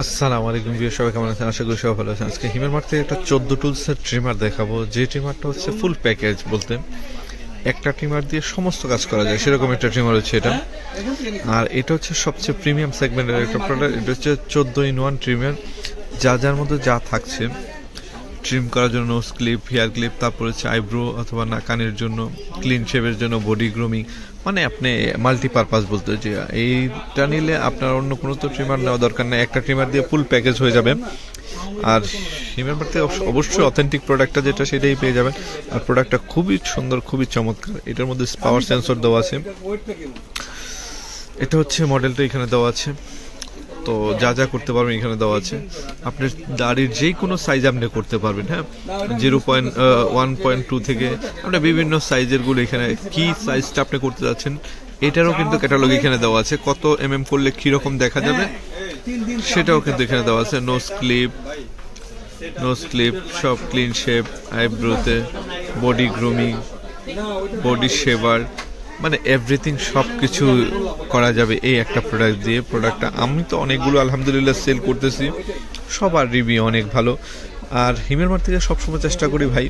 আসসালামু আলাইকুম ভিউয়ার, সবাই কেমন আছেন? আশা করি সবাই ভালো আছেন। আজকে হিমের মার্ট থেকে একটা 14 টুলসের ট্রিমার দেখাবো, যে ট্রিমারটা হচ্ছে ফুল প্যাকেজ। বলতে একটা ট্রিমার দিয়ে সমস্ত কাজ করা যায়, সেরকম একটা ট্রিমার হচ্ছে এটা। আর এটা হচ্ছে সবচেয়ে প্রিমিয়াম সেগমেন্টের একটা প্রোডাক্ট। এটা হচ্ছে 14-in-1 ট্রিমার, যার মধ্যে যা থাকছে ট্রিম করার জন্য নোজ ক্লিপ, হেয়ার ক্লিপ, তারপর হচ্ছে আইব্রো অথবা নাকানের জন্য, ক্লিন শেভের জন্য, বডি গ্রুমিং, মানে আপনি মাল্টিপারপাস বলতে যে এইটা নিলে আপনার অন্য কোনো তো ট্রিমার নেওয়া দরকার নেই, একটা ট্রিমার দিয়ে ফুল প্যাকেজ হয়ে যাবে। আর হিমের মার্ট থেকে অবশ্যই অথেন্টিক প্রোডাক্টটা যেটা সেটাই পেয়ে যাবেন। আর প্রোডাক্টটা খুবই সুন্দর, খুবই চমৎকার। এটার মধ্যে পাওয়ার সেন্সর দেওয়া আছে। এটা হচ্ছে মডেলটা এখানে দেওয়া আছে। তো যা করতে পারবেন এখানে দেওয়া আছে। আপনার দাড়ির যে কোনো সাইজ আপনি করতে পারবেন। হ্যাঁ, 0.1.2 থেকে আপনার বিভিন্ন সাইজেরগুলো এখানে, কি সাইজটা আপনি করতে যাচ্ছেন এটারও কিন্তু ক্যাটালগ এখানে দেওয়া আছে। কত করলে কীরকম দেখা যাবে সেটাও কিন্তু এখানে দেওয়া আছে। নোজ ক্লিপ সব, ক্লিন শেপ, আইব্রোতে, বডি গ্রুমিং, বডি শেভার, মানে এভরিথিং সব কিছু করা যাবে এই একটা প্রোডাক্ট দিয়ে। প্রোডাক্টটা আমি তো অনেকগুলো আলহামদুলিল্লাহ সেল করতেছি, সবার রিভিউ অনেক ভালো। আর হিমের মার্ট থেকে সবসময় চেষ্টা করি ভাই,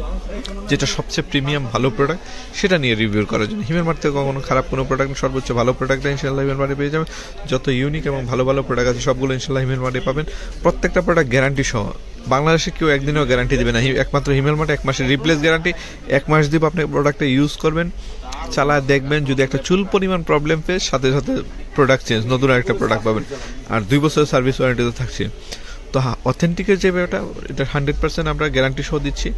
যেটা সবচেয়ে প্রিমিয়াম ভালো প্রোডাক্ট সেটা নিয়ে রিভিউ করার জন্য। হিমের মার্ট থেকে কখনো খারাপ কোনো প্রোডাক্ট, সর্বোচ্চ ভালো প্রোডাক্টটা ইনশাল্লাহ হিমের মার্টে পেয়ে যাবেন। যত ইউনিক এবং ভালো প্রোডাক্ট আছে সবগুলো ইনশাল্লাহ হিমের মার্টে পাবেন। প্রত্যেকটা প্রোডাক্ট গ্যারান্টি সহ। বাংলাদেশে কেউ একদিনও গ্যারান্টি দেবে না, একমাত্র হিমের মার্টে 1 মাসের রিপ্লেস গ্যারান্টি। 1 মাস দিব, আপনি প্রোডাক্টটা ইউজ করবেন, চালায় দেখবেন, যদি একটা চুল পরিমাণ প্রবলেম পেয়ে সাথে প্রোডাক্ট চেঞ্জ, নতুন একটা প্রোডাক্ট পাবেন। আর 2 বছরের সার্ভিস ওয়ারেন্টি তো থাকছে। তো হ্যাঁ, অথেন্টিকের যে ব্যাপারটা, এটা 100% আমরা গ্যারান্টি সহ দিচ্ছি।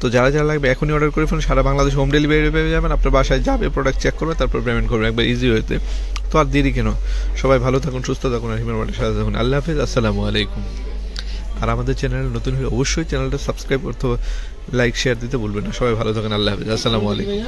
তো যারা লাগবে এখনই অর্ডার করে ফেলুন, সারা বাংলাদেশ হোম ডেলিভারি পেয়ে যাবেন। আপনার বাসায় যাবে, প্রোডাক্ট চেক করবে, তারপর পেমেন্ট করবেন, একবার ইজি হইতে। তো আর দেরি কেন, সবাই ভালো থাকুন, সুস্থ থাকুন, আর হিমের মার্টের সাথে থাকুন। আল্লাহ হাফিজ, আসসালামু আলাইকুম। আর আমাদের চ্যানেল নতুন হলে অবশ্যই চ্যানেলটা সাবস্ক্রাইব করতে, লাইক শেয়ার দিতে ভুলবেন না। সবাই ভালো থাকেন, আল্লাহ হাফিজ, আসসালামু আলাইকুম।